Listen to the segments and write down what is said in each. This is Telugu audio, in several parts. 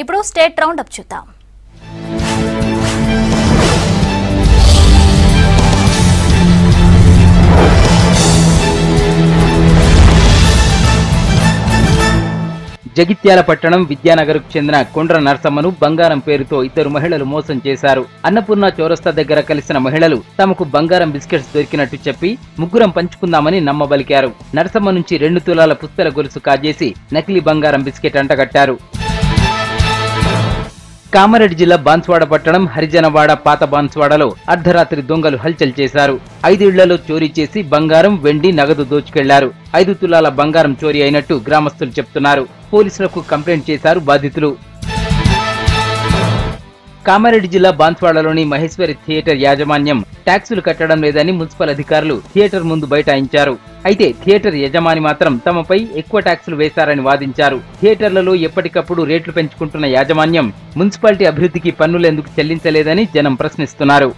ఇప్పుడు స్టేట్ రౌండ్ అప్ చూద్దాం. జగిత్యాల పట్టణం విద్యానగర్కు చెందిన కొండ్ర నర్సమ్మను బంగారం పేరుతో ఇద్దరు మహిళలు మోసం చేశారు. అన్నపూర్ణ చౌరస్తా దగ్గర కలిసిన మహిళలు తమకు బంగారం బిస్కెట్స్ దొరికినట్టు చెప్పి ముగ్గురం పంచుకుందామని నమ్మబలికారు. నర్సమ్మ నుంచి 2 తులాల పుస్తల గొలుసు కాజేసి నకిలీ బంగారం బిస్కెట్ అంటగట్టారు. కామారెడ్డి జిల్లా బాన్స్వాడ పట్టణం హరిజనవాడ పాత బాన్స్వాడలో అర్ధరాత్రి దొంగలు హల్చల్ చేశారు. 5 ఇళ్లలో చోరీ చేసి బంగారం, వెండి, నగదు దోచుకెళ్లారు. 5 తులాల బంగారం చోరీ అయినట్టు గ్రామస్తులు చెప్తున్నారు. పోలీసులకు కంప్లైంట్ చేశారు బాధితులు. కామారెడ్డి జిల్లా బాన్స్వాడలోని మహేశ్వరి థియేటర్ యాజమాన్యం ట్యాక్సులు కట్టడం లేదని మున్సిపల్ అధికారులు థియేటర్ ముందు బైఠాయించారు. అయితే థియేటర్ యజమాని మాత్రం తమపై ఎక్కువ ట్యాక్సులు వేశారని వాదించారు. థియేటర్లలో ఎప్పటికప్పుడు రేట్లు పెంచుకుంటున్న యాజమాన్యం మున్సిపాలిటీ అభివృద్ధికి పన్నులు ఎందుకు చెల్లించలేదని జనం ప్రశ్నిస్తున్నారు.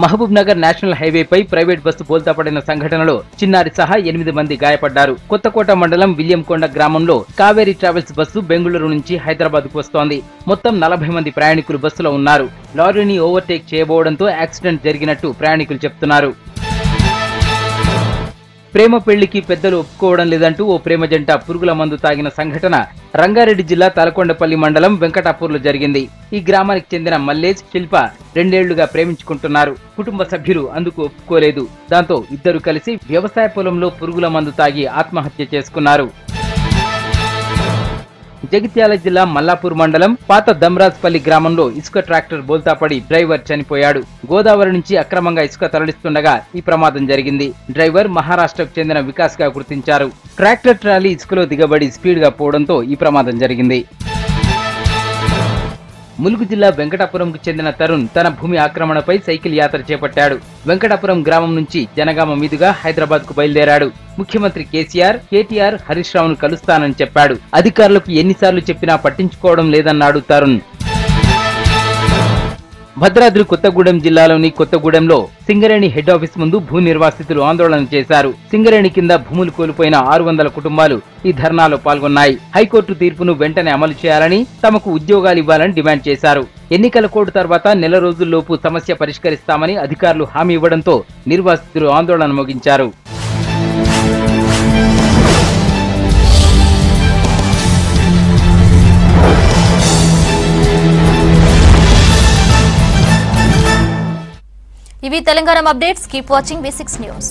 మహబూబ్ నగర్ నేషనల్ హైవేపై ప్రైవేట్ బస్సు బోల్తాపడిన సంఘటనలో చిన్నారి సహా 8 మంది గాయపడ్డారు. కొత్తకోట మండలం విలియంకొండ గ్రామంలో కావేరీ ట్రావెల్స్ బస్సు బెంగళూరు నుంచి హైదరాబాద్ కు వస్తోంది. మొత్తం 40 మంది ప్రయాణికులు బస్సులో ఉన్నారు. లారీని ఓవర్టేక్ చేయబోవడంతో యాక్సిడెంట్ జరిగినట్టు ప్రయాణికులు చెప్తున్నారు. ప్రేమ పెళ్లికి పెద్దలు ఒప్పుకోవడం లేదంటూ ఓ ప్రేమ జంట పురుగుల మందు తాగిన సంఘటన రంగారెడ్డి జిల్లా తలకొండపల్లి మండలం వెంకటాపూర్లో జరిగింది. ఈ గ్రామానికి చెందిన మల్లేష్, శిల్ప 2 ఏళ్లుగా ప్రేమించుకుంటున్నారు. కుటుంబ సభ్యులు అందుకు ఒప్పుకోలేదు. దాంతో ఇద్దరు కలిసి వ్యవసాయ పొలంలో పురుగుల మందు తాగి ఆత్మహత్య చేసుకున్నారు. జగిత్యాల జిల్లా మల్లాపూర్ మండలం పాత దమ్రాజ్పల్లి గ్రామంలో ఇసుక ట్రాక్టర్ బోల్తాపడి డ్రైవర్ చనిపోయాడు. గోదావరి నుంచి అక్రమంగా ఇసుక తరలిస్తుండగా ఈ ప్రమాదం జరిగింది. డ్రైవర్ మహారాష్ట్రకు చెందిన వికాస్ గా గుర్తించారు. ట్రాక్టర్ ట్రాలీ ఇసుకలో దిగబడి స్పీడ్ గా పోవడంతో ఈ ప్రమాదం జరిగింది. ములుగు జిల్లా వెంకటాపురంకు చెందిన తరుణ్ తన భూమి ఆక్రమణపై సైకిల్ యాత్ర చేపట్టాడు. వెంకటాపురం గ్రామం నుంచి జనగామ మీదుగా హైదరాబాద్ కు బయలుదేరాడు. ముఖ్యమంత్రి కేసీఆర్, కేటీఆర్, హరీష్ రావును కలుస్తానని చెప్పాడు. అధికారులకు ఎన్నిసార్లు చెప్పినా పట్టించుకోవడం లేదన్నాడు తరుణ్. భద్రాద్రి కొత్తగూడెం జిల్లాలోని కొత్తగూడెంలో సింగరేణి హెడ్ ఆఫీస్ ముందు భూ నిర్వాసితులు ఆందోళన చేశారు. సింగరేణి కింద భూములు కోల్పోయిన 600 కుటుంబాలు ఈ ధర్నాలో పాల్గొన్నాయి. హైకోర్టు తీర్పును వెంటనే అమలు చేయాలని, తమకు ఉద్యోగాలు ఇవ్వాలని డిమాండ్ చేశారు. ఎన్నికల కోడ్ తర్వాత నెల రోజుల్లోపు సమస్య పరిష్కరిస్తామని అధికారులు హామీ ఇవ్వడంతో నిర్వాసితులు ఆందోళన ముగించారు. ఇవి Telangana updates. Keep watching V6 news.